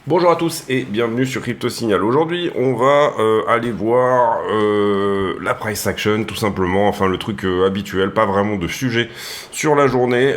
Bonjour à tous et bienvenue sur Crypto Signal. Aujourd'hui, on va aller voir la price action, tout simplement, enfin le truc habituel, pas vraiment de sujet sur la journée.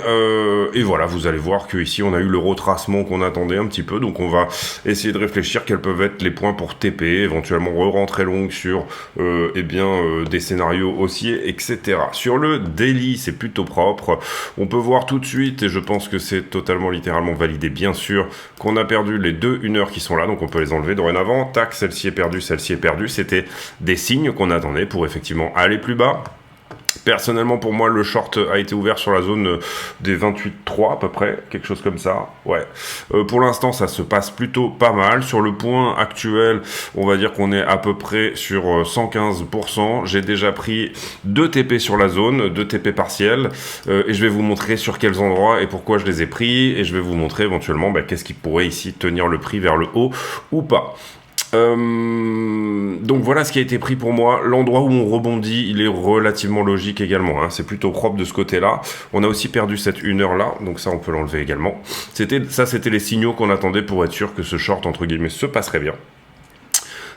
Et voilà, vous allez voir que ici on a eu le retracement qu'on attendait un petit peu, donc on va essayer de réfléchir quels peuvent être les points pour TP, éventuellement re-rentrer longue sur des scénarios haussiers, etc. Sur le daily, c'est plutôt propre. On peut voir tout de suite, et je pense que c'est totalement littéralement validé, bien sûr, qu'on a perdu les deux 1 heure qui sont là, donc on peut les enlever dorénavant. Tac, celle-ci est perdue, celle-ci est perdue. C'était des signes qu'on attendait pour effectivement aller plus bas. Personnellement, pour moi, le short a été ouvert sur la zone des 28,3 à peu près, quelque chose comme ça. Ouais. Pour l'instant, ça se passe plutôt pas mal. Sur le point actuel, on va dire qu'on est à peu près sur 115%. J'ai déjà pris 2 TP sur la zone, 2 TP partiels, et je vais vous montrer sur quels endroits et pourquoi je les ai pris, et je vais vous montrer éventuellement qu'est-ce qui pourrait ici tenir le prix vers le haut ou pas. Donc voilà ce qui a été pris pour moi. L'endroit où on rebondit, il est relativement logique également, hein. C'est plutôt propre de ce côté-là. On a aussi perdu cette 1 heure là, donc ça on peut l'enlever également. C'était les signaux qu'on attendait pour être sûr que ce short entre guillemets se passerait bien.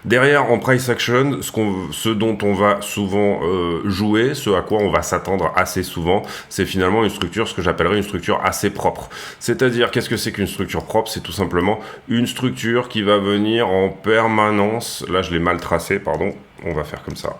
Derrière, en price action, ce dont on va souvent jouer, ce à quoi on va s'attendre assez souvent, c'est finalement une structure, ce que j'appellerais une structure assez propre. C'est-à-dire, qu'est-ce que c'est qu'une structure propre? C'est tout simplement une structure qui va venir en permanence, là je l'ai mal tracé, pardon, on va faire comme ça.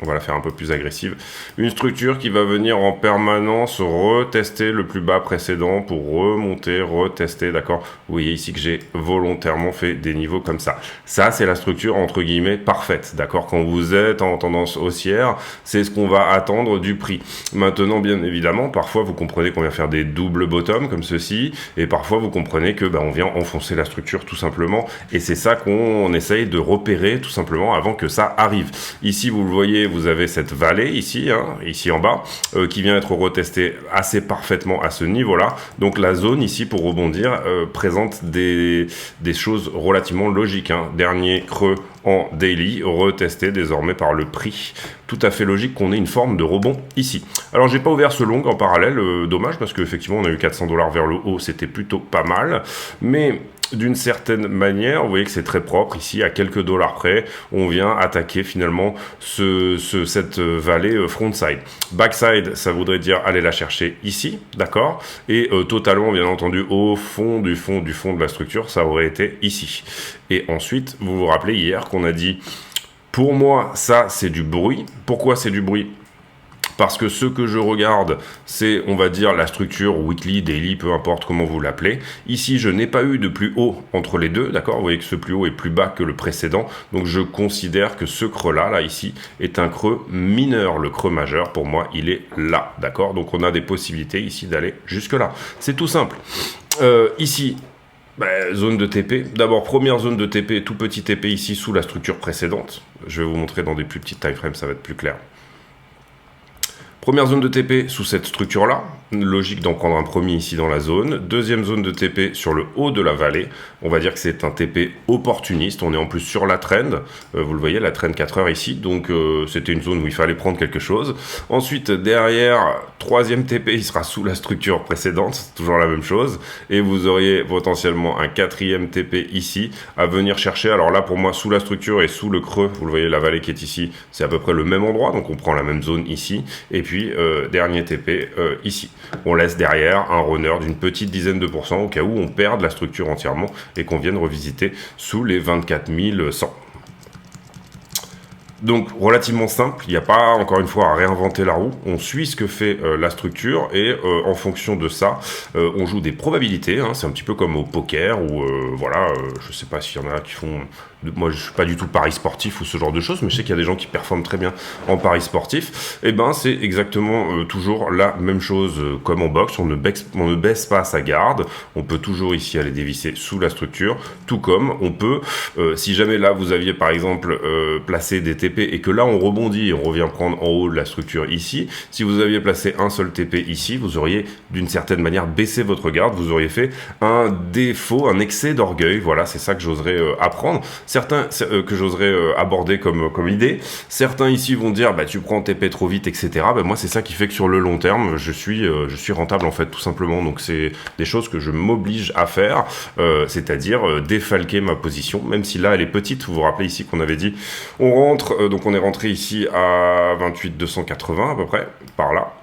On va la faire un peu plus agressive. Une structure qui va venir en permanence retester le plus bas précédent pour remonter, retester, d'accord? Vous voyez ici que j'ai volontairement fait des niveaux comme ça. Ça, c'est la structure entre guillemets parfaite, d'accord? Quand vous êtes en tendance haussière, c'est ce qu'on va attendre du prix. Maintenant, bien évidemment, parfois vous comprenez qu'on vient faire des doubles bottoms comme ceci, et parfois vous comprenez que on vient enfoncer la structure tout simplement, et c'est ça qu'on essaye de repérer tout simplement avant que ça arrive. Ici, vous le voyez, vous avez cette vallée ici, ici en bas, qui vient être retestée assez parfaitement à ce niveau-là. Donc la zone ici, pour rebondir, présente des choses relativement logiques, hein. Dernier creux en daily, retesté désormais par le prix. Tout à fait logique qu'on ait une forme de rebond ici. Alors j'ai pas ouvert ce long en parallèle, dommage, parce qu'effectivement on a eu 400 $ vers le haut, c'était plutôt pas mal, mais d'une certaine manière, vous voyez que c'est très propre ici, à quelques dollars près, on vient attaquer finalement cette vallée frontside. Backside, ça voudrait dire aller la chercher ici, d'accord? Et totalement, bien entendu, au fond du fond de la structure, ça aurait été ici. Et ensuite, vous vous rappelez hier qu'on a dit, pour moi, ça c'est du bruit. Pourquoi c'est du bruit? Parce que ce que je regarde, c'est, on va dire, la structure weekly, daily, peu importe comment vous l'appelez. Ici, je n'ai pas eu de plus haut entre les deux, d'accord? Vous voyez que ce plus haut est plus bas que le précédent. Donc, je considère que ce creux-là, là, ici, est un creux mineur. Le creux majeur, pour moi, il est là, d'accord? Donc, on a des possibilités ici d'aller jusque-là. C'est tout simple. Ici, zone de TP. D'abord, première zone de TP, tout petit TP ici, sous la structure précédente. Je vais vous montrer dans des plus petites time frames, ça va être plus clair. Première zone de TP sous cette structure-là, logique d'en prendre un premier ici dans la zone. Deuxième zone de TP sur le haut de la vallée, on va dire que c'est un TP opportuniste, on est en plus sur la trend, vous le voyez, la trend 4 heures ici, donc c'était une zone où il fallait prendre quelque chose. Ensuite, derrière, troisième TP, il sera sous la structure précédente, c'est toujours la même chose, et vous auriez potentiellement un quatrième TP ici, à venir chercher. Alors là, pour moi, sous la structure et sous le creux, vous le voyez, la vallée qui est ici, c'est à peu près le même endroit, donc on prend la même zone ici, et puis dernier TP ici. On laisse derrière un runner d'une petite dizaine de pourcents au cas où on perde la structure entièrement et qu'on vienne revisiter sous les 24 100. Donc relativement simple, il n'y a pas encore une fois à réinventer la roue, on suit ce que fait la structure et en fonction de ça, on joue des probabilités, hein. C'est un petit peu comme au poker ou voilà, je sais pas s'il y en a qui font, moi je suis pas du tout pari sportif ou ce genre de choses, mais je sais qu'il y a des gens qui performent très bien en pari sportif, et c'est exactement toujours la même chose comme en boxe, on ne baisse pas sa garde, on peut toujours ici aller dévisser sous la structure, tout comme on peut, si jamais là vous aviez par exemple placé des TP TP et que là on rebondit et on revient prendre en haut de la structure ici, si vous aviez placé un seul TP ici, vous auriez d'une certaine manière baissé votre garde, vous auriez fait un défaut, un excès d'orgueil. Voilà, c'est ça que j'oserais apprendre, que j'oserais aborder comme idée. Certains ici vont dire bah tu prends TP trop vite, etc. Bah, moi c'est ça qui fait que sur le long terme je suis rentable en fait, tout simplement. Donc c'est des choses que je m'oblige à faire, c'est-à-dire défalquer ma position, même si là elle est petite. Vous vous rappelez ici qu'on avait dit on rentre, donc on est rentré ici à 28 280 à peu près, par là.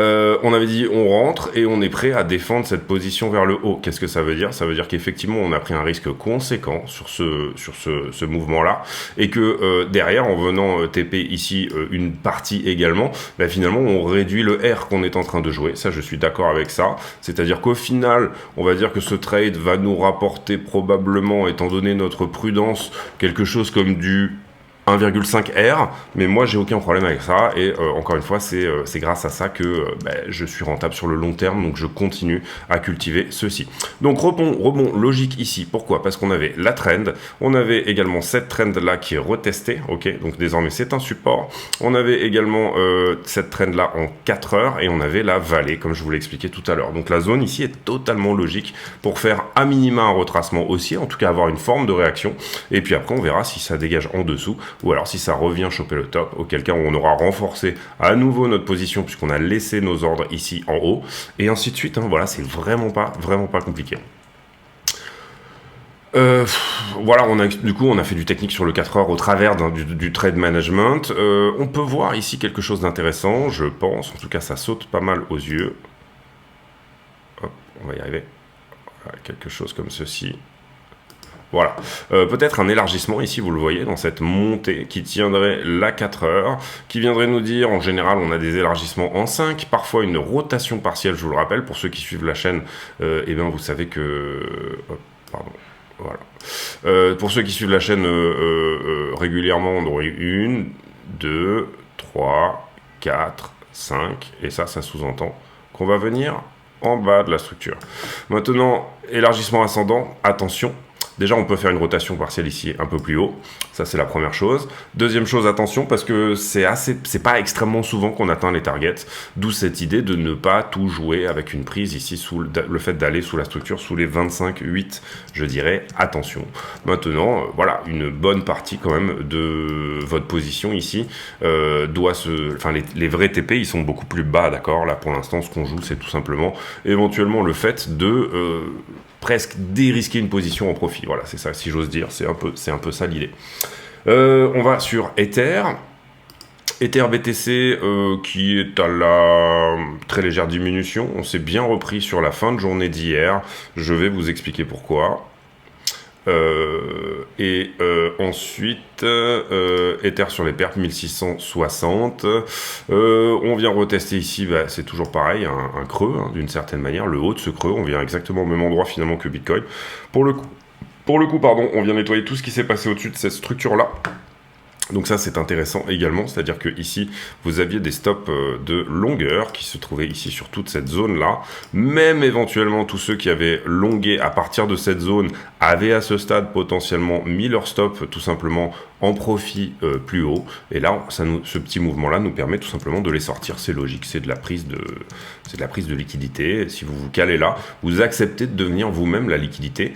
On avait dit on rentre et on est prêt à défendre cette position vers le haut. Qu'est-ce que ça veut dire? Ça veut dire qu'effectivement on a pris un risque conséquent sur ce mouvement-là, et que derrière, en venant TP ici une partie également, bah, finalement on réduit le R qu'on est en train de jouer. Ça, je suis d'accord avec ça. C'est-à-dire qu'au final, on va dire que ce trade va nous rapporter probablement, étant donné notre prudence, quelque chose comme du 1,5 R, mais moi j'ai aucun problème avec ça, et encore une fois c'est grâce à ça que je suis rentable sur le long terme, donc je continue à cultiver ceci. Donc rebond logique ici. Pourquoi? Parce qu'on avait la trend, on avait également cette trend là qui est retestée, ok, donc désormais c'est un support. On avait également cette trend là en 4 heures, et on avait la vallée comme je vous l'ai expliqué tout à l'heure. Donc la zone ici est totalement logique pour faire à minima un retracement haussier, en tout cas avoir une forme de réaction, et puis après on verra si ça dégage en dessous, ou alors si ça revient choper le top, auquel cas on aura renforcé à nouveau notre position puisqu'on a laissé nos ordres ici en haut, et ainsi de suite, hein. Voilà, c'est vraiment pas compliqué. Voilà, du coup on a fait du technique sur le 4 heures au travers du trade management. On peut voir ici quelque chose d'intéressant, je pense, en tout cas ça saute pas mal aux yeux. Hop, on va y arriver. Voilà, quelque chose comme ceci. Voilà, peut-être un élargissement ici, vous le voyez, dans cette montée qui tiendrait la 4 heures, qui viendrait nous dire, en général, on a des élargissements en 5, parfois une rotation partielle, je vous le rappelle, pour ceux qui suivent la chaîne, eh bien, vous savez que... pardon, voilà. Pour ceux qui suivent la chaîne régulièrement, on aurait 1, 2, 3, 4, 5, et ça sous-entend qu'on va venir en bas de la structure. Maintenant, élargissement ascendant, attention. Déjà, on peut faire une rotation partielle ici un peu plus haut. Ça, c'est la première chose. Deuxième chose, attention, parce que c'est pas extrêmement souvent qu'on atteint les targets. D'où cette idée de ne pas tout jouer avec une prise ici, sous le fait d'aller sous la structure, sous les 25,8, je dirais. Attention. Maintenant, voilà, une bonne partie quand même de votre position ici enfin, les vrais TP, ils sont beaucoup plus bas, d'accord? Là, pour l'instant, ce qu'on joue, c'est tout simplement éventuellement le fait de... presque dérisquer une position en profit. Voilà, c'est ça, si j'ose dire, c'est un peu ça l'idée. On va sur Ether. Ether BTC qui est à la très légère diminution. On s'est bien repris sur la fin de journée d'hier. Je vais vous expliquer pourquoi. Ensuite, Ether sur les pertes 1660. On vient retester ici, c'est toujours pareil, un creux, hein, d'une certaine manière, le haut de ce creux. On vient exactement au même endroit finalement que Bitcoin. Pour le coup, pardon, on vient nettoyer tout ce qui s'est passé au-dessus de cette structure-là. Donc ça, c'est intéressant également, c'est-à-dire que ici, vous aviez des stops de longueur qui se trouvaient ici sur toute cette zone-là. Même éventuellement, tous ceux qui avaient longué à partir de cette zone avaient à ce stade potentiellement mis leur stop tout simplement en profit plus haut. Et là, ce petit mouvement-là nous permet tout simplement de les sortir. C'est logique, c'est de la prise de liquidité. Si vous vous calez là, vous acceptez de devenir vous-même la liquidité.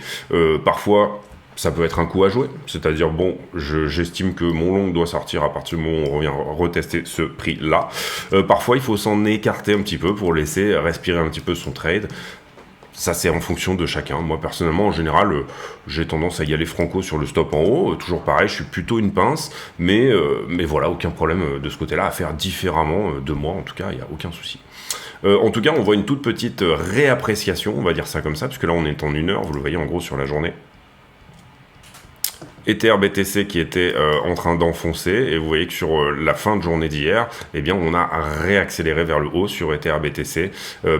Parfois... ça peut être un coup à jouer, c'est-à-dire, bon, j'estime que mon long doit sortir à partir du moment où on revient retester ce prix-là. Parfois, il faut s'en écarter un petit peu pour laisser respirer un petit peu son trade. Ça, c'est en fonction de chacun. Moi, personnellement, en général, j'ai tendance à y aller franco sur le stop en haut. Toujours pareil, je suis plutôt une pince, mais voilà, aucun problème de ce côté-là à faire différemment de moi. En tout cas, il n'y a aucun souci. En tout cas, on voit une toute petite réappréciation, on va dire ça comme ça, puisque là, on est en 1 heure, vous le voyez en gros sur la journée. Ether BTC qui était en train d'enfoncer, et vous voyez que sur la fin de journée d'hier, eh bien on a réaccéléré vers le haut sur Ether BTC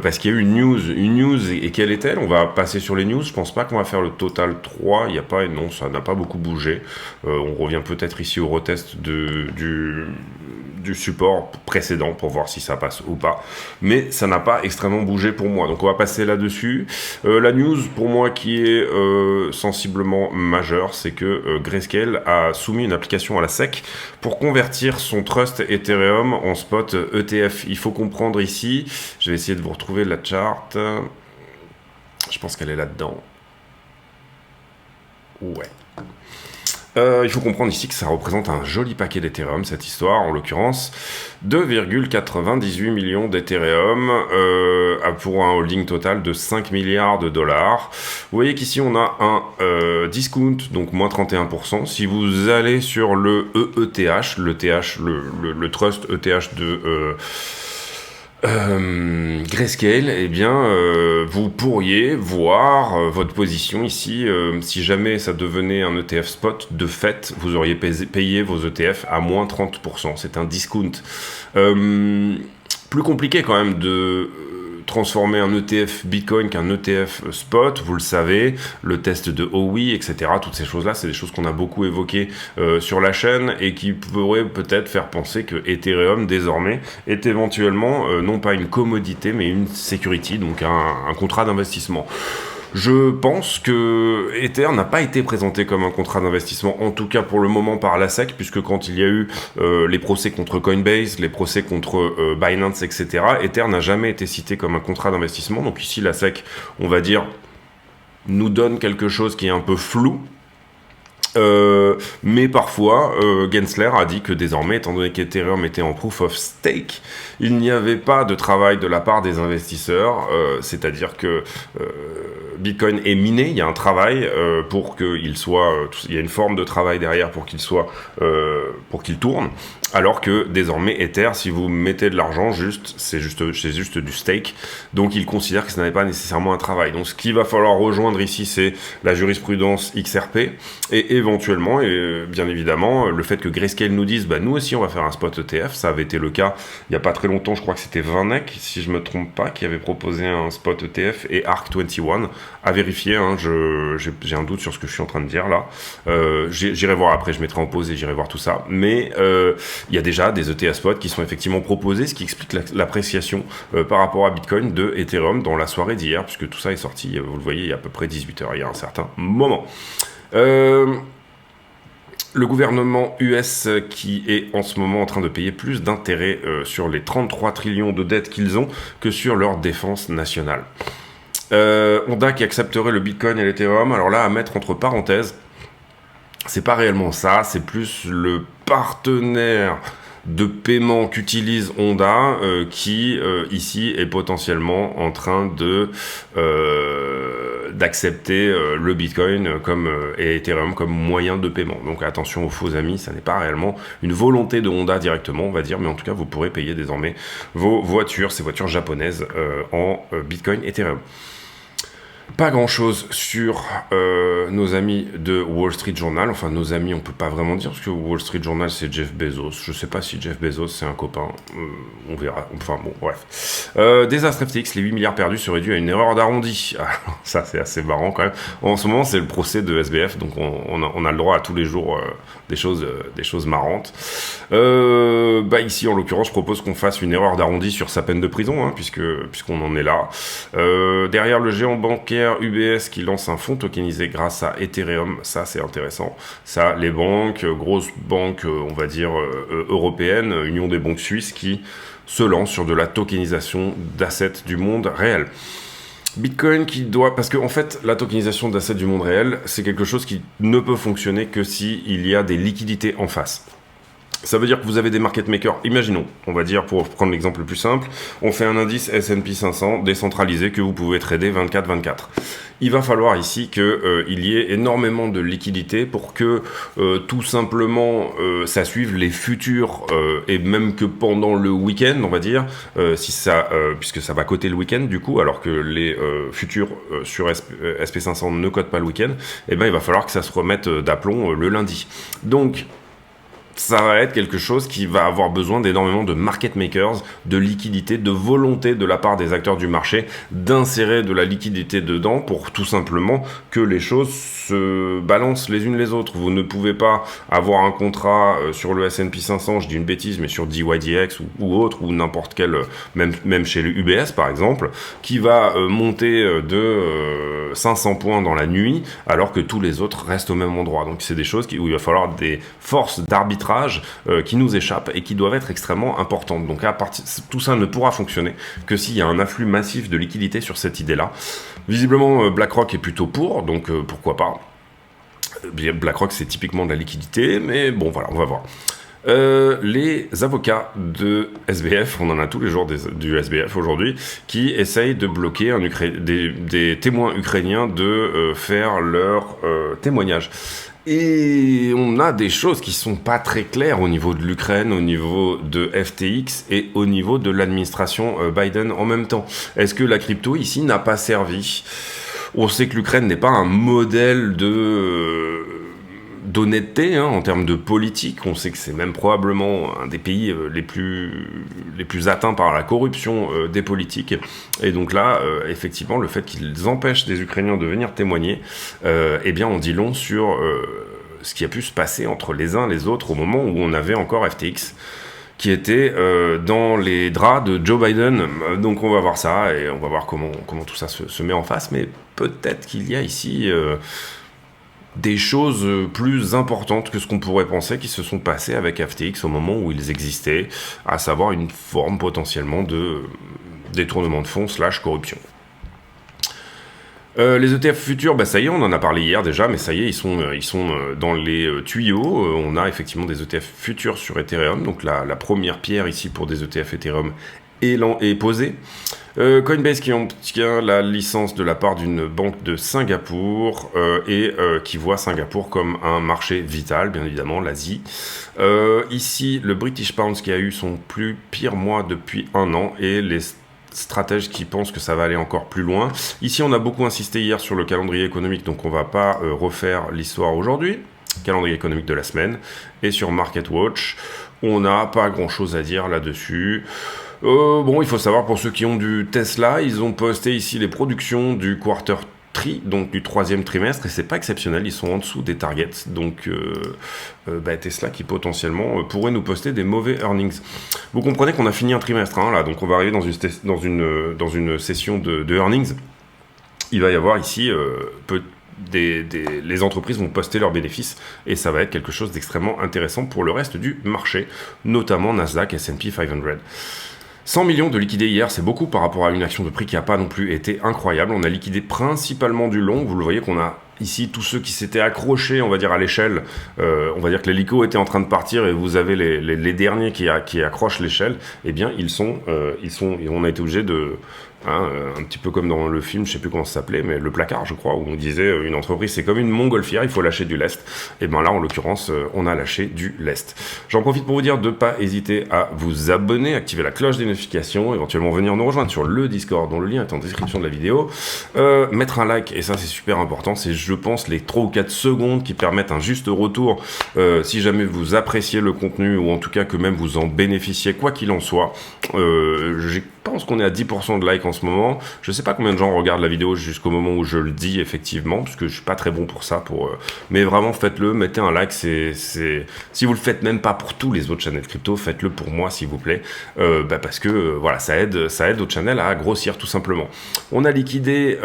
parce qu'il y a eu une news, et quelle est-elle? On va passer sur les news. Je pense pas qu'on va faire le total 3, il n'y a pas, non, ça n'a pas beaucoup bougé. On revient peut-être ici au retest du support précédent pour voir si ça passe ou pas. Mais ça n'a pas extrêmement bougé pour moi. Donc on va passer là-dessus. La news pour moi qui est sensiblement majeure, c'est que Grayscale a soumis une application à la SEC pour convertir son trust Ethereum en spot ETF. Il faut comprendre ici, je vais essayer de vous retrouver la chart. Je pense qu'elle est là-dedans. Ouais. Il faut comprendre ici que ça représente un joli paquet d'Ethereum, cette histoire, en l'occurrence 2,98 millions d'Ethereum pour un holding total de 5 milliards de dollars. Vous voyez qu'ici on a un discount, donc moins 31%. Si vous allez sur le EETH, le trust ETH de Grayscale, eh bien, vous pourriez voir votre position ici. Si jamais ça devenait un ETF spot, de fait, vous auriez payé vos ETF à moins 30%. C'est un discount. Plus compliqué quand même de transformer un ETF Bitcoin qu'un ETF spot, vous le savez, le test de Howey, etc. Toutes ces choses-là, c'est des choses qu'on a beaucoup évoquées sur la chaîne et qui pourraient peut-être faire penser que Ethereum, désormais, est éventuellement non pas une commodité, mais une security, donc un contrat d'investissement. Je pense que Ether n'a pas été présenté comme un contrat d'investissement, en tout cas pour le moment par la SEC, puisque quand il y a eu les procès contre Coinbase, les procès contre Binance, etc., Ether n'a jamais été cité comme un contrat d'investissement. Donc ici, la SEC, on va dire, nous donne quelque chose qui est un peu flou. Mais parfois, Gensler a dit que désormais, étant donné qu'Ethereum était en proof of stake, il n'y avait pas de travail de la part des investisseurs, c'est-à-dire que Bitcoin est miné, il y a un travail pour qu'il soit, il y a une forme de travail derrière pour qu'il soit, pour qu'il tourne. Alors que désormais Ether, si vous mettez de l'argent, c'est juste du stake. Donc il considère que ce n'est pas nécessairement un travail. Donc ce qu'il va falloir rejoindre ici, c'est la jurisprudence XRP et éventuellement, et bien évidemment, le fait que Grayscale nous dise, bah nous aussi on va faire un spot ETF. Ça avait été le cas il y a pas très longtemps. Je crois que c'était VanEck, si je me trompe pas, qui avait proposé un spot ETF et Arc21 à vérifier. Hein, j'ai un doute sur ce que je suis en train de dire là. J'irai voir après. Je mettrai en pause et j'irai voir tout ça. Mais il y a déjà des ETF spots qui sont effectivement proposés, ce qui explique l'appréciation par rapport à Bitcoin de Ethereum dans la soirée d'hier, puisque tout ça est sorti, vous le voyez, il y a à peu près 18 heures, il y a un certain moment. Le gouvernement US qui est en ce moment en train de payer plus d'intérêts sur les 33 trillions de dettes qu'ils ont que sur leur défense nationale. Honda qui accepterait le Bitcoin et l'Ethereum, alors là, à mettre entre parenthèses, c'est pas réellement ça, c'est plus le partenaire de paiement qu'utilise Honda qui ici est potentiellement en train de d'accepter le Bitcoin et Ethereum comme moyen de paiement. Donc attention aux faux amis, ça n'est pas réellement une volonté de Honda directement, on va dire, mais en tout cas vous pourrez payer désormais vos voitures, ces voitures japonaises en Bitcoin Ethereum. Pas grand-chose sur nos amis de Wall Street Journal. Enfin, nos amis, on peut pas vraiment dire, parce que Wall Street Journal, c'est Jeff Bezos. Je sais pas si Jeff Bezos, c'est un copain. On verra. Enfin, bon, bref. Désastre FTX, les 8 milliards perdus seraient dus à une erreur d'arrondi. Alors, ça, c'est assez marrant, quand même. En ce moment, c'est le procès de SBF, donc on a le droit à tous les jours des choses marrantes. Ici, en l'occurrence, je propose qu'on fasse une erreur d'arrondi sur sa peine de prison, hein, puisqu'on en est là. Derrière le géant bancaire UBS qui lance un fonds tokenisé grâce à Ethereum, ça c'est intéressant. Ça, les banques, grosses banques, on va dire européennes, Union des banques suisses qui se lancent sur de la tokenisation d'assets du monde réel. Bitcoin qui doit... Parce que en fait, la tokenisation d'assets du monde réel, c'est quelque chose qui ne peut fonctionner que s'il y a des liquidités en face. Ça veut dire que vous avez des market makers, imaginons, on va dire, pour prendre l'exemple le plus simple, on fait un indice S&P 500 décentralisé que vous pouvez trader 24/24. Il va falloir ici qu'il y ait énormément de liquidités pour que tout simplement ça suive les futurs et même que pendant le week-end, on va dire, puisque ça va coter le week-end du coup, alors que les futurs sur SP500 ne cotent pas le week-end, eh ben, il va falloir que ça se remette d'aplomb le lundi. Donc, ça va être quelque chose qui va avoir besoin d'énormément de market makers, de liquidité, de volonté de la part des acteurs du marché d'insérer de la liquidité dedans pour tout simplement que les choses se balancent les unes les autres. Vous ne pouvez pas avoir un contrat sur le S&P 500, je dis une bêtise, mais sur DYDX ou autre, ou n'importe quel, même chez le UBS par exemple, qui va monter de 500 points dans la nuit, alors que tous les autres restent au même endroit. Donc c'est des choses où il va falloir des forces d'arbitrage qui nous échappent et qui doivent être extrêmement importantes. Donc tout ça ne pourra fonctionner que s'il y a un afflux massif de liquidités sur cette idée-là. Visiblement, BlackRock est plutôt pour, donc pourquoi pas. BlackRock, c'est typiquement de la liquidité, mais bon, voilà, on va voir. Les avocats de SBF, on en a tous les jours du SBF aujourd'hui, qui essayent de bloquer des témoins ukrainiens de faire leur témoignage. Et on a des choses qui sont pas très claires au niveau de l'Ukraine, au niveau de FTX et au niveau de l'administration Biden en même temps. Est-ce que la crypto ici n'a pas servi ? On sait que l'Ukraine n'est pas un modèle d'honnêteté en termes de politique. On sait que c'est même probablement un des pays les plus atteints par la corruption des politiques. Et donc là, effectivement, le fait qu'ils empêchent des Ukrainiens de venir témoigner, eh bien, on dit long sur ce qui a pu se passer entre les uns et les autres au moment où on avait encore FTX qui était dans les draps de Joe Biden. Donc on va voir ça et on va voir comment tout ça se met en face. Mais peut-être qu'il y a ici des choses plus importantes que ce qu'on pourrait penser qui se sont passées avec FTX au moment où ils existaient, à savoir une forme potentiellement de détournement de fonds / corruption. Les ETF futurs, ça y est, on en a parlé hier déjà, mais ça y est, ils sont dans les tuyaux. On a effectivement des ETF futurs sur Ethereum, donc la première pierre ici pour des ETF Ethereum est posée. Coinbase qui obtient la licence de la part d'une banque de Singapour et qui voit Singapour comme un marché vital, bien évidemment, l'Asie. Ici, le British Pound qui a eu son plus pire mois depuis 1 an et les stratèges qui pensent que ça va aller encore plus loin. Ici, on a beaucoup insisté hier sur le calendrier économique, donc on va pas refaire l'histoire aujourd'hui. Calendrier économique de la semaine. Et sur MarketWatch, on n'a pas grand-chose à dire là-dessus. Bon, il faut savoir, pour ceux qui ont du Tesla, ils ont posté ici les productions du quarter 3, donc du 3e trimestre, et c'est pas exceptionnel, ils sont en dessous des targets, donc Tesla qui potentiellement pourrait nous poster des mauvais earnings. Vous comprenez qu'on a fini un trimestre, là, donc on va arriver dans une session de earnings. Il va y avoir ici les entreprises vont poster leurs bénéfices et ça va être quelque chose d'extrêmement intéressant pour le reste du marché, notamment Nasdaq, S&P 500. 100 millions de liquidés hier, c'est beaucoup par rapport à une action de prix qui n'a pas non plus été incroyable. On a liquidé principalement du long. Vous le voyez qu'on a ici tous ceux qui s'étaient accrochés, on va dire, à l'échelle. On va dire que les licos étaient en train de partir et vous avez les derniers qui accrochent l'échelle. Eh bien, on a été obligé de... un petit peu comme dans le film, je sais plus comment ça s'appelait, mais Le Placard, je crois, où on disait une entreprise c'est comme une montgolfière, il faut lâcher du lest. Et bien là, en l'occurrence, on a lâché du lest. J'en profite pour vous dire de ne pas hésiter à vous abonner, activer la cloche des notifications, éventuellement venir nous rejoindre sur le Discord, dont le lien est en description de la vidéo, mettre un like, et ça c'est super important, c'est je pense les 3 ou 4 secondes qui permettent un juste retour si jamais vous appréciez le contenu, ou en tout cas que même vous en bénéficiez, quoi qu'il en soit. Je pense qu'on est à 10% de like en ce moment. Je sais pas combien de gens regardent la vidéo jusqu'au moment où je le dis effectivement, parce que je suis pas très bon pour ça. Mais vraiment faites-le, mettez un like. Si vous le faites même pas pour tous les autres channels crypto, faites-le pour moi s'il vous plaît, parce que voilà, ça aide au channel à grossir tout simplement. On a liquidé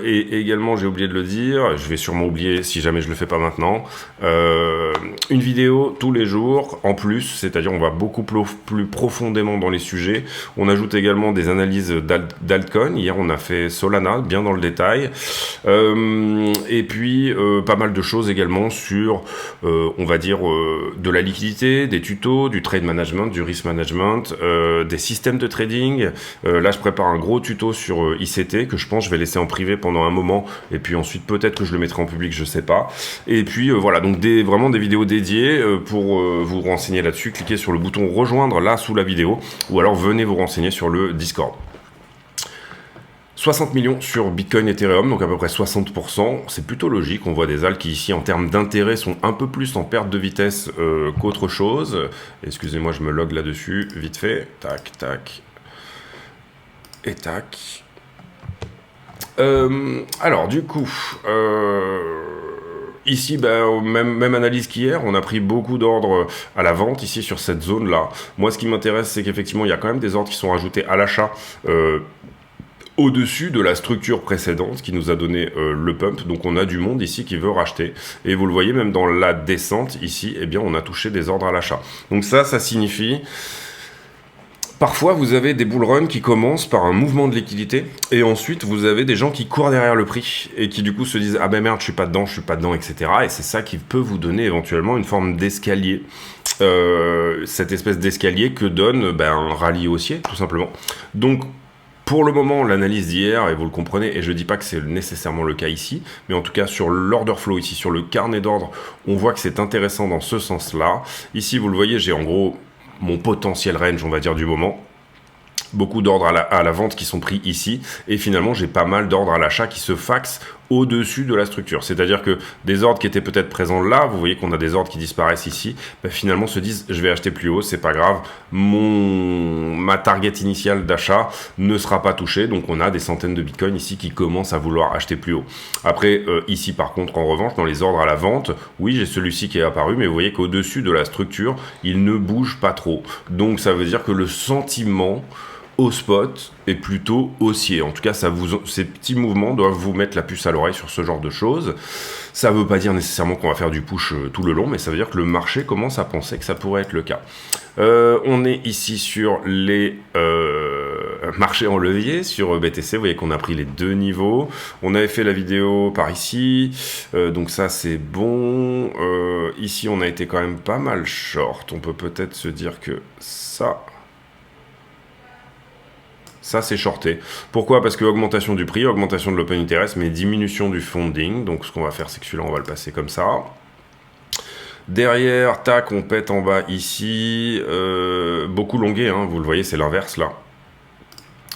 et également j'ai oublié de le dire, je vais sûrement oublier si jamais je le fais pas maintenant, une vidéo tous les jours en plus, c'est-à-dire on va beaucoup plus profondément dans les sujets. On ajoute également des analyses d'altcoin. Hier, on a fait Solana, bien dans le détail. Et puis, pas mal de choses également sur, on va dire, de la liquidité, des tutos, du trade management, du risk management, des systèmes de trading. Là, je prépare un gros tuto sur ICT que je pense je vais laisser en privé pendant un moment. Et puis ensuite, peut-être que je le mettrai en public, je sais pas. Et puis, voilà, donc vraiment des vidéos dédiées pour vous renseigner là-dessus. Cliquez sur le bouton rejoindre là sous la vidéo ou alors venez vous renseigner sur le Discord. 60 millions sur Bitcoin Ethereum, donc à peu près 60%. C'est plutôt logique. On voit des alts qui ici, en termes d'intérêt, sont un peu plus en perte de vitesse qu'autre chose. Excusez-moi, je me log là-dessus, vite fait. Tac, tac. Et tac. Alors, du coup... Ici, même analyse qu'hier, on a pris beaucoup d'ordres à la vente ici sur cette zone-là. Moi, ce qui m'intéresse, c'est qu'effectivement, il y a quand même des ordres qui sont rajoutés à l'achat au-dessus de la structure précédente qui nous a donné le pump. Donc on a du monde ici qui veut racheter. Et vous le voyez, même dans la descente, ici, eh bien, on a touché des ordres à l'achat. Donc ça signifie... Parfois, vous avez des bull runs qui commencent par un mouvement de liquidité, et ensuite, vous avez des gens qui courent derrière le prix, et qui du coup se disent « Ah ben merde, je suis pas dedans, etc. » Et c'est ça qui peut vous donner éventuellement une forme d'escalier. Cette espèce d'escalier que donne un rallye haussier, tout simplement. Donc, pour le moment, l'analyse d'hier, et vous le comprenez, et je ne dis pas que c'est nécessairement le cas ici, mais en tout cas sur l'order flow ici, sur le carnet d'ordre, on voit que c'est intéressant dans ce sens-là. Ici, vous le voyez, j'ai en gros mon potentiel range, on va dire, du moment. Beaucoup d'ordres à la vente qui sont pris ici, et finalement j'ai pas mal d'ordres à l'achat qui se faxent au-dessus de la structure. C'est-à-dire que des ordres qui étaient peut-être présents là, vous voyez qu'on a des ordres qui disparaissent ici, finalement se disent je vais acheter plus haut, c'est pas grave, ma target initiale d'achat ne sera pas touchée, donc on a des centaines de bitcoins ici qui commencent à vouloir acheter plus haut. Après, ici par contre, en revanche, dans les ordres à la vente, oui j'ai celui-ci qui est apparu, mais vous voyez qu'au-dessus de la structure, il ne bouge pas trop. Donc ça veut dire que le sentiment au spot est plutôt haussier. En tout cas, ces petits mouvements doivent vous mettre la puce à l'oreille sur ce genre de choses. Ça ne veut pas dire nécessairement qu'on va faire du push tout le long, mais ça veut dire que le marché commence à penser que ça pourrait être le cas. On est ici sur les marchés en levier, sur BTC. Vous voyez qu'on a pris les deux niveaux. On avait fait la vidéo par ici, donc ça c'est bon. Ici, on a été quand même pas mal short. On peut peut-être se dire que ça, c'est shorté. Pourquoi? Parce que augmentation du prix, augmentation de l'open interest, mais diminution du funding. Donc, ce qu'on va faire, c'est que celui-là, on va le passer comme ça. Derrière, tac, on pète en bas ici. Beaucoup longué, hein, vous le voyez, c'est l'inverse, là.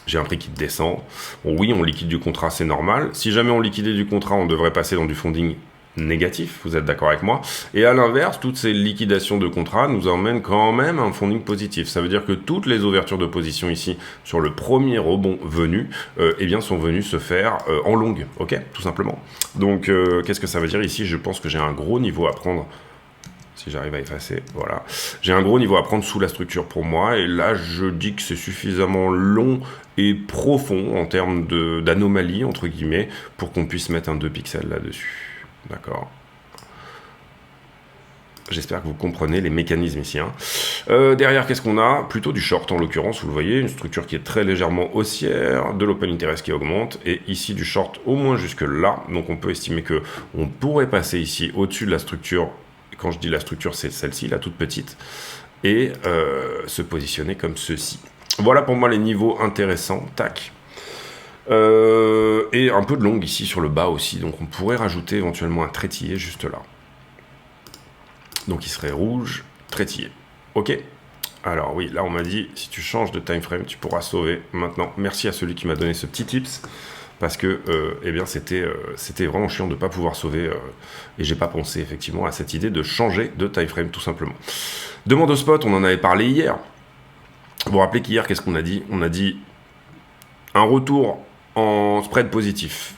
J'ai un prix qui descend. Bon, oui, on liquide du contrat, c'est normal. Si jamais on liquidait du contrat, on devrait passer dans du funding négatif, vous êtes d'accord avec moi? Et à l'inverse, toutes ces liquidations de contrats nous emmènent quand même à un funding positif. Ça veut dire que toutes les ouvertures de position ici, sur le premier rebond venu, eh bien sont venues se faire en longue, ok? Tout simplement. Donc, qu'est-ce que ça veut dire ici? Je pense que j'ai un gros niveau à prendre. Si j'arrive à effacer, voilà. J'ai un gros niveau à prendre sous la structure pour moi, et là, je dis que c'est suffisamment long et profond en termes d'anomalie, entre guillemets, pour qu'on puisse mettre un 2 pixels là-dessus. D'accord. J'espère que vous comprenez les mécanismes ici. Hein. Derrière, qu'est-ce qu'on a? Plutôt du short en l'occurrence, vous le voyez, une structure qui est très légèrement haussière, de l'open interest qui augmente, et ici du short au moins jusque là. Donc on peut estimer que on pourrait passer ici au-dessus de la structure. Quand je dis la structure, c'est celle-ci, la toute petite, et se positionner comme ceci. Voilà pour moi les niveaux intéressants. Tac. Et un peu de longue ici sur le bas aussi, donc on pourrait rajouter éventuellement un trétillé juste là. Donc il serait rouge, trétillé. Ok. Alors oui, là on m'a dit, si tu changes de time frame, tu pourras sauver maintenant. Merci à celui qui m'a donné ce petit tips, parce que eh bien c'était vraiment chiant de ne pas pouvoir sauver, et j'ai pas pensé effectivement à cette idée de changer de time frame tout simplement. Demande au spot, on en avait parlé hier. Vous vous rappelez qu'hier, qu'est-ce qu'on a dit? On a dit un retour en spread positif,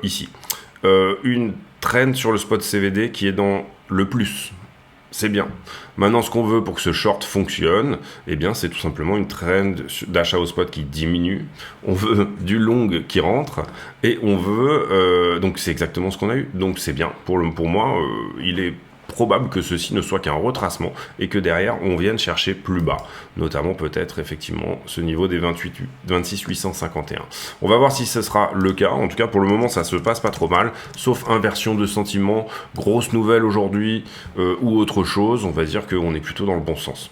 ici. Une trend sur le spot CVD qui est dans le plus. C'est bien. Maintenant, ce qu'on veut pour que ce short fonctionne, eh bien, c'est tout simplement une trend d'achat au spot qui diminue. On veut du long qui rentre, et on veut... donc, c'est exactement ce qu'on a eu. Donc, c'est bien. Pour moi, il est probable que ceci ne soit qu'un retracement et que derrière on vienne chercher plus bas, notamment peut-être effectivement ce niveau des 26 851. On va voir si ce sera le cas. En tout cas pour le moment ça se passe pas trop mal, sauf inversion de sentiment, grosse nouvelle aujourd'hui ou autre chose. On va dire qu'on est plutôt dans le bon sens.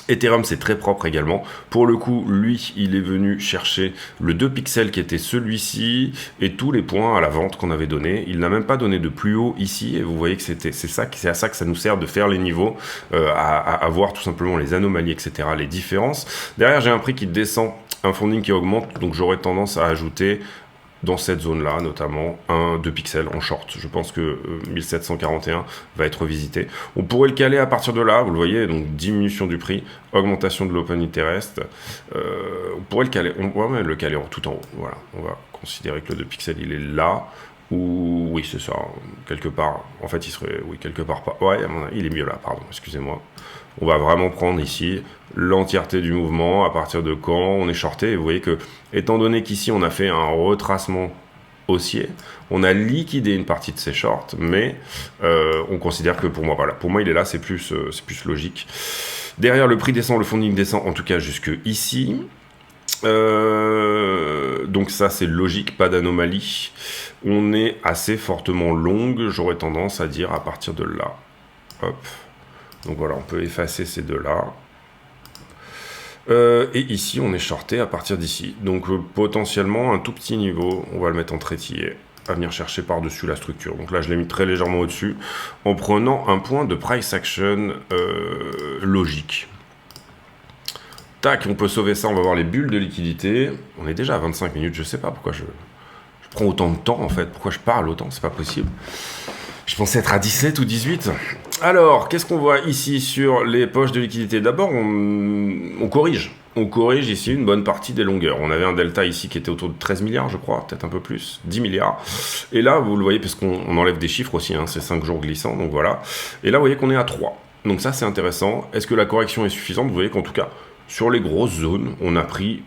Ethereum, c'est très propre également. Pour le coup, lui, il est venu chercher le 2 pixels qui était celui-ci et tous les points à la vente qu'on avait donné. Il n'a même pas donné de plus haut ici et vous voyez que c'est à ça que ça nous sert de faire les niveaux, à voir tout simplement les anomalies, etc., les différences. Derrière, j'ai un prix qui descend un funding qui augmente, donc j'aurais tendance à ajouter dans cette zone-là, notamment 2 pixels en short. Je pense que 1741 va être visité. On pourrait le caler à partir de là, vous le voyez, donc diminution du prix, augmentation de l'open interest. On pourrait le caler, on va même le caler tout en haut. Voilà, on va considérer que le 2 pixels, il est là. Ou oui, c'est ça, quelque part. En fait, il serait, oui, quelque part pas. Ouais, il est mieux là, pardon, excusez-moi. On va vraiment prendre ici l'entièreté du mouvement, à partir de quand on est shorté. Et vous voyez que, étant donné qu'ici on a fait un retracement haussier, on a liquidé une partie de ces shorts, mais on considère que pour moi, voilà, pour moi il est là, c'est plus logique. Derrière, le prix descend, le funding descend, en tout cas jusque ici. Donc ça c'est logique, pas d'anomalie. On est assez fortement longue, j'aurais tendance à dire à partir de là. Hop. Donc voilà, on peut effacer ces deux-là. Et ici, on est shorté à partir d'ici. Donc potentiellement, un tout petit niveau, on va le mettre en trétillé, à venir chercher par-dessus la structure. Donc là, je l'ai mis très légèrement au-dessus, en prenant un point de price action logique. Tac, on peut sauver ça, on va voir les bulles de liquidité. On est déjà à 25 minutes, je sais pas pourquoi je prends autant de temps en fait. Pourquoi je parle autant, c'est pas possible. Je pensais être à 17 ou 18. Alors, qu'est-ce qu'on voit ici sur les poches de liquidité? D'abord, on corrige. On corrige ici une bonne partie des longueurs. On avait un delta ici qui était autour de 13 milliards, je crois, peut-être un peu plus, 10 milliards. Et là, vous le voyez, parce qu'on enlève des chiffres aussi, hein, c'est 5 jours glissants, donc voilà. Et là, vous voyez qu'on est à 3. Donc ça, c'est intéressant. Est-ce que la correction est suffisante? Vous voyez qu'en tout cas, sur les grosses zones, on a pris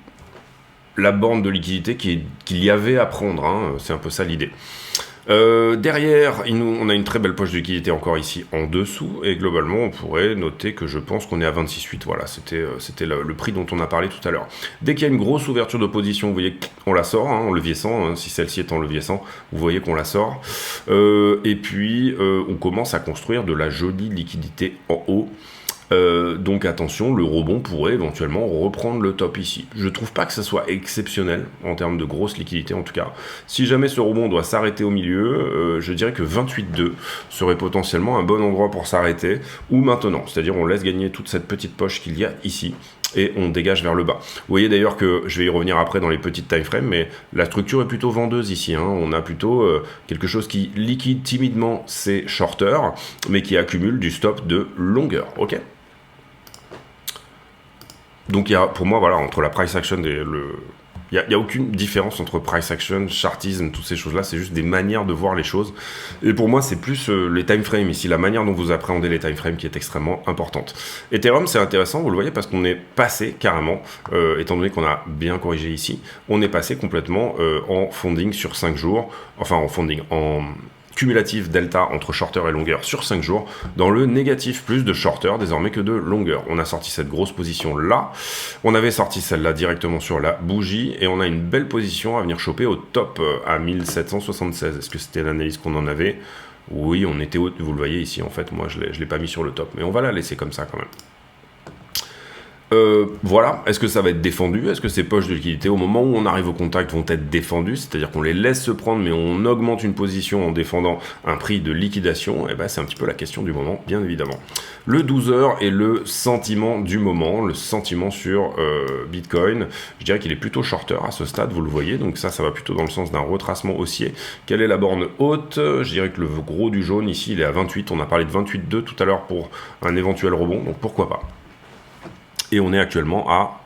la borne de liquidité qu'il y avait à prendre. Hein. C'est un peu ça l'idée. Derrière, on a une très belle poche de liquidité encore ici en dessous, et globalement on pourrait noter que je pense qu'on est à 26,8. Voilà, c'était le prix dont on a parlé tout à l'heure. Dès qu'il y a une grosse ouverture de position, vous voyez qu'on la sort en levier 100, si celle-ci est en levier 100, vous voyez qu'on la sort. Et puis on commence à construire de la jolie liquidité en haut. Donc attention, le rebond pourrait éventuellement reprendre le top ici. Je trouve pas que ça soit exceptionnel en termes de grosse liquidité en tout cas. Si jamais ce rebond doit s'arrêter au milieu, je dirais que 28,2 serait potentiellement un bon endroit pour s'arrêter, ou maintenant, c'est-à-dire on laisse gagner toute cette petite poche qu'il y a ici et on dégage vers le bas. Vous voyez d'ailleurs que, je vais y revenir après dans les petites time frames, mais la structure est plutôt vendeuse ici, hein. On a plutôt quelque chose qui liquide timidement ses shorters, mais qui accumule du stop de longueur, ok. Donc il y a, pour moi, voilà, entre la price action et il n'y a aucune différence entre price action, chartisme, toutes ces choses-là, c'est juste des manières de voir les choses. Et pour moi, c'est plus les time frames ici, la manière dont vous appréhendez les time frames qui est extrêmement importante. Ethereum, c'est intéressant, vous le voyez, parce qu'on est passé carrément, étant donné qu'on a bien corrigé ici, on est passé complètement en funding sur 5 jours, enfin en funding, en cumulatif delta entre shorter et longueur sur 5 jours, dans le négatif, plus de shorter désormais que de longueur. On a sorti cette grosse position là, on avait sorti celle-là directement sur la bougie, et on a une belle position à venir choper au top à 1776. Est-ce que c'était l'analyse qu'on en avait? Oui, on était haut, vous le voyez ici en fait, moi je l'ai pas mis sur le top, mais on va la laisser comme ça quand même. Voilà, est-ce que ça va être défendu? Est-ce que ces poches de liquidité, au moment où on arrive au contact, vont être défendues? C'est-à-dire qu'on les laisse se prendre, mais on augmente une position en défendant un prix de liquidation? Et ben, c'est un petit peu la question du moment, bien évidemment. Le 12 heures est le sentiment du moment, le sentiment sur Bitcoin. Je dirais qu'il est plutôt shorter à ce stade, vous le voyez, donc ça va plutôt dans le sens d'un retracement haussier. Quelle est la borne haute? Je dirais que le gros du jaune ici, il est à 28. On a parlé de 28,2 tout à l'heure pour un éventuel rebond, donc pourquoi pas? Et on est actuellement à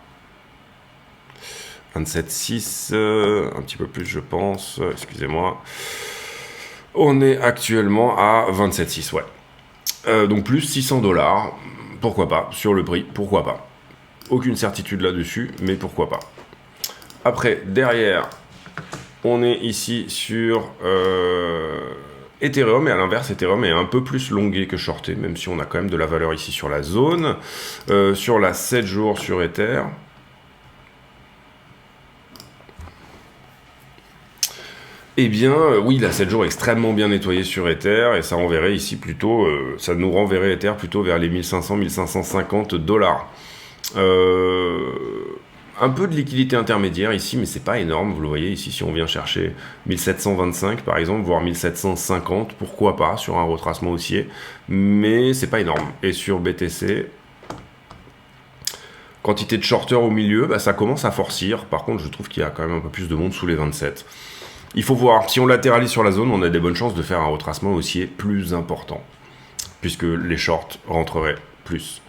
27,6, un petit peu plus je pense, excusez-moi. On est actuellement à 27,6, ouais. Donc plus 600 $, pourquoi pas, sur le prix, pourquoi pas. Aucune certitude là-dessus, mais pourquoi pas. Après, derrière, on est ici sur Ethereum, et à l'inverse, Ethereum est un peu plus longué que shorté, même si on a quand même de la valeur ici sur la zone. Sur la 7 jours sur Ether, eh bien, oui, la 7 jours est extrêmement bien nettoyée sur Ether, et ça enverrait ici plutôt, ça nous renverrait Ether plutôt vers les 1500-1550 $. Un peu de liquidité intermédiaire ici, mais c'est pas énorme, vous le voyez ici, si on vient chercher 1725 par exemple, voire 1750, pourquoi pas, sur un retracement haussier, mais c'est pas énorme. Et sur BTC, Quantité de shorters au milieu, bah, ça commence à forcir. Par contre, je trouve qu'il y a quand même un peu plus de monde sous les 27. Il faut voir, si on latéralise sur la zone, on a des bonnes chances de faire un retracement haussier plus important, puisque les shorts rentreraient plus.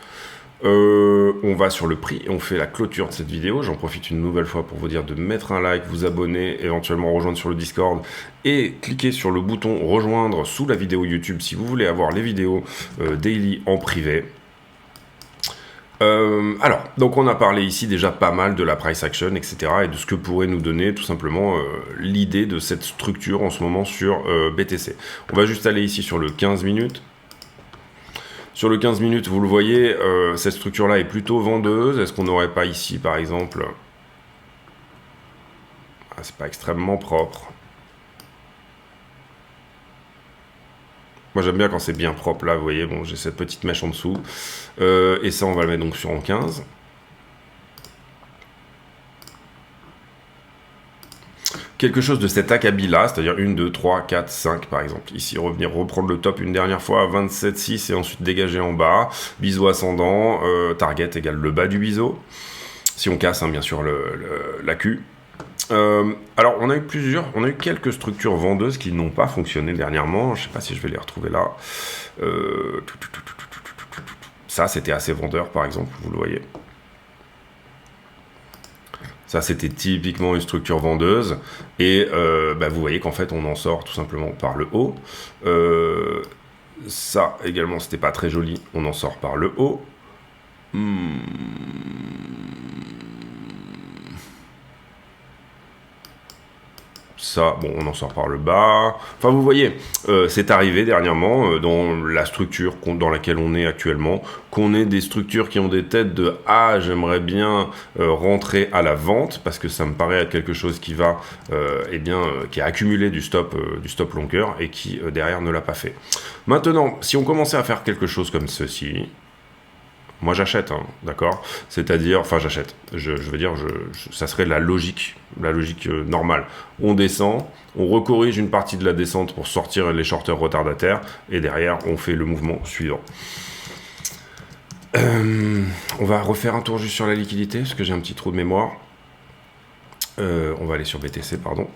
On va sur le prix et on fait la clôture de cette vidéo. J'en profite une nouvelle fois pour vous dire de mettre un like, vous abonner, éventuellement rejoindre sur le Discord et cliquer sur le bouton rejoindre sous la vidéo YouTube si vous voulez avoir les vidéos daily en privé. Alors, donc on a parlé ici déjà pas mal de la price action, etc. et de ce que pourrait nous donner tout simplement l'idée de cette structure en ce moment sur BTC. On va juste aller ici sur le 15 minutes. Sur le 15 minutes, vous le voyez, cette structure-là est plutôt vendeuse. Est-ce qu'on n'aurait pas ici, par exemple... Ah, c'est pas extrêmement propre. Moi, j'aime bien quand c'est bien propre, là, vous voyez, bon, j'ai cette petite mèche en dessous. Et ça, on va le mettre donc sur en 15. Quelque chose de cet acabit-là, c'est-à-dire 1, 2, 3, 4, 5 par exemple. Ici, revenir reprendre le top une dernière fois à 27, 6 et ensuite dégager en bas. Biseau ascendant, target égale le bas du biseau. Si on casse, hein, bien sûr, la Q. Alors, on a eu quelques structures vendeuses qui n'ont pas fonctionné dernièrement. Je ne sais pas si je vais les retrouver là. Ça, c'était assez vendeur, par exemple, vous le voyez. Ça, c'était typiquement une structure vendeuse. Et bah, vous voyez qu'en fait, on en sort tout simplement par le haut. Ça, également, c'était pas très joli. On en sort par le haut. Ça, bon, on en sort par le bas. Enfin, vous voyez, c'est arrivé dernièrement dans la structure dans laquelle on est actuellement, qu'on ait des structures qui ont des têtes de « Ah, j'aimerais bien rentrer à la vente », parce que ça me paraît être quelque chose qui va, qui a accumulé du stop longueur et qui, derrière, ne l'a pas fait. Maintenant, si on commençait à faire quelque chose comme ceci... Moi, j'achète, hein, d'accord? C'est-à-dire, enfin, j'achète. Je veux dire, ça serait la logique normale. On descend, on recorrige une partie de la descente pour sortir les shorters retardataires, et derrière, on fait le mouvement suivant. On va refaire un tour juste sur la liquidité, parce que j'ai un petit trou de mémoire. On va aller sur BTC, pardon.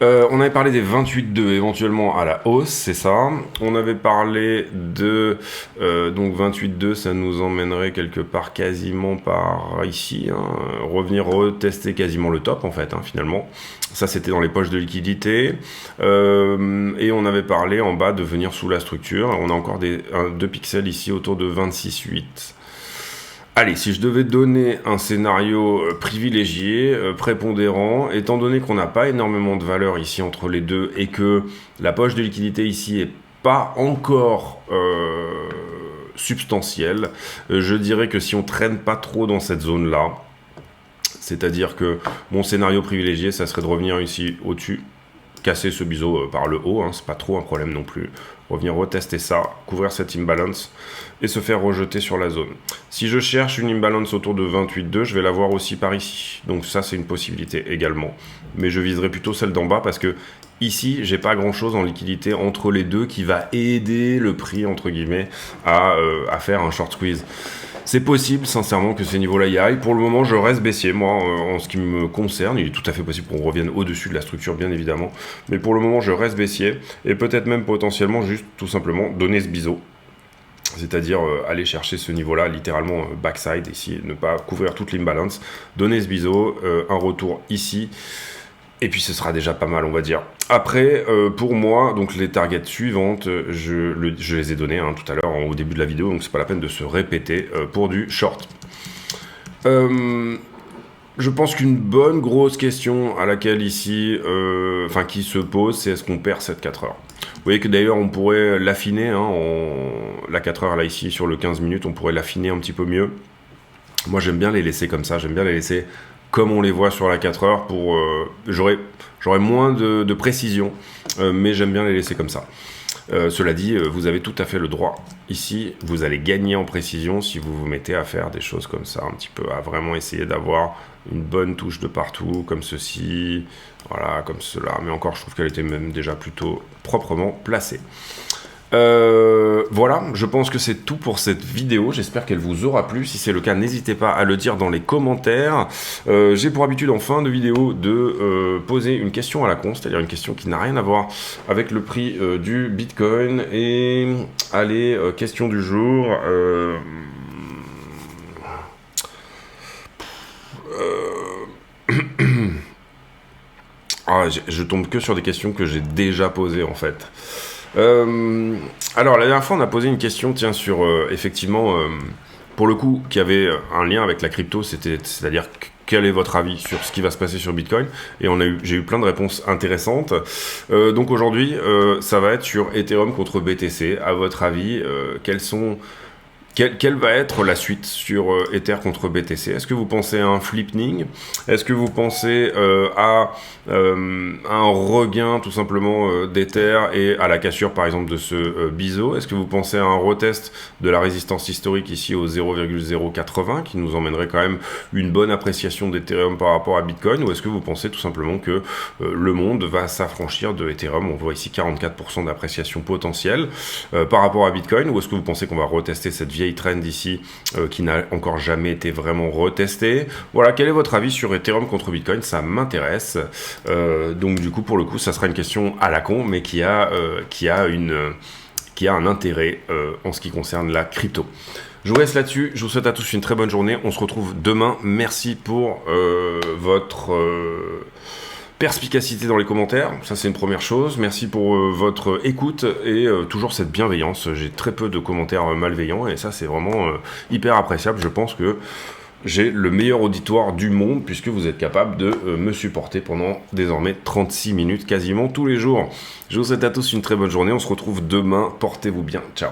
On avait parlé des 28,2 éventuellement à la hausse, c'est ça. On avait parlé de donc 28,2, ça nous emmènerait quelque part quasiment par ici, hein, revenir retester quasiment le top en fait, hein, finalement. Ça c'était dans les poches de liquidité. Et on avait parlé en bas de venir sous la structure. On a encore 2 pixels ici autour de 26,8. Allez, si je devais donner un scénario privilégié, prépondérant, étant donné qu'on n'a pas énormément de valeur ici entre les deux et que la poche de liquidité ici est pas encore substantielle, je dirais que si on traîne pas trop dans cette zone-là, c'est-à-dire que mon scénario privilégié, ça serait de revenir ici au-dessus, casser ce biseau par le haut, hein, c'est pas trop un problème non plus. Revenir retester ça, couvrir cette imbalance et se faire rejeter sur la zone. Si je cherche une imbalance autour de 28,2, je vais la voir aussi par ici. Donc ça, c'est une possibilité également. Mais je viserai plutôt celle d'en bas parce que ici, j'ai pas grand-chose en liquidité entre les deux qui va aider le prix, entre guillemets, à faire un short squeeze. C'est possible, sincèrement, que ces niveaux-là y aillent. Pour le moment, je reste baissier, moi, en ce qui me concerne. Il est tout à fait possible qu'on revienne au-dessus de la structure, bien évidemment. Mais pour le moment, je reste baissier. Et peut-être même potentiellement, juste tout simplement, donner ce biseau. C'est-à-dire aller chercher ce niveau-là, littéralement backside, ici, ne pas couvrir toute l'imbalance. Donner ce biseau, un retour ici. Et puis ce sera déjà pas mal, on va dire. Après, pour moi, donc les targets suivantes, je les ai données hein, tout à l'heure au début de la vidéo, donc c'est pas la peine de se répéter pour du short. Je pense qu'une bonne grosse question à laquelle ici, qui se pose, c'est est-ce qu'on perd cette 4 heures? Vous voyez que d'ailleurs on pourrait l'affiner, hein, la 4 heures là ici sur le 15 minutes, on pourrait l'affiner un petit peu mieux. Moi j'aime bien les laisser comme ça, j'aime bien les laisser comme on les voit sur la 4 heures, pour j'aurais moins de précision, mais j'aime bien les laisser comme ça. Cela dit, vous avez tout à fait le droit. Ici, vous allez gagner en précision si vous vous mettez à faire des choses comme ça, un petit peu, à vraiment essayer d'avoir une bonne touche de partout, comme ceci, voilà, comme cela. Mais encore, je trouve qu'elle était même déjà plutôt proprement placée. Voilà, je pense que c'est tout pour cette vidéo. J'espère qu'elle vous aura plu. Si c'est le cas, n'hésitez pas à le dire dans les commentaires. J'ai pour habitude en fin de vidéo de poser une question à la con, c'est-à-dire une question qui n'a rien à voir avec le prix du Bitcoin. Et allez, question du jour. Ah, je tombe que sur des questions que j'ai déjà posées en fait. Alors la dernière fois on a posé une question sur effectivement pour le coup qui avait un lien avec la crypto, c'est-à-dire quel est votre avis sur ce qui va se passer sur Bitcoin, et j'ai eu plein de réponses intéressantes. Donc aujourd'hui ça va être sur Ethereum contre BTC. À votre avis, quelle va être la suite sur Ether contre BTC? Est-ce que vous pensez à un flipping? Est-ce que vous pensez à un regain tout simplement d'Ether et à la cassure par exemple de ce biseau? Est-ce que vous pensez à un retest de la résistance historique ici au 0,080 qui nous emmènerait quand même une bonne appréciation d'Ethereum par rapport à Bitcoin? Ou est-ce que vous pensez tout simplement que le monde va s'affranchir de Ethereum? On voit ici 44% d'appréciation potentielle par rapport à Bitcoin. Ou est-ce que vous pensez qu'on va retester cette vieille trend ici qui n'a encore jamais été vraiment retestée? Voilà, quel est votre avis sur Ethereum contre Bitcoin? Ça m'intéresse. Donc du coup, pour le coup, ça sera une question à la con, mais qui a un intérêt en ce qui concerne la crypto. Je vous laisse là-dessus. Je vous souhaite à tous une très bonne journée. On se retrouve demain. Merci pour votre perspicacité dans les commentaires, ça c'est une première chose. Merci pour votre écoute et toujours cette bienveillance. J'ai très peu de commentaires malveillants et ça c'est vraiment hyper appréciable. Je pense que j'ai le meilleur auditoire du monde puisque vous êtes capable de me supporter pendant désormais 36 minutes quasiment tous les jours. Je vous souhaite à tous une très bonne journée. On se retrouve demain. Portez-vous bien. Ciao.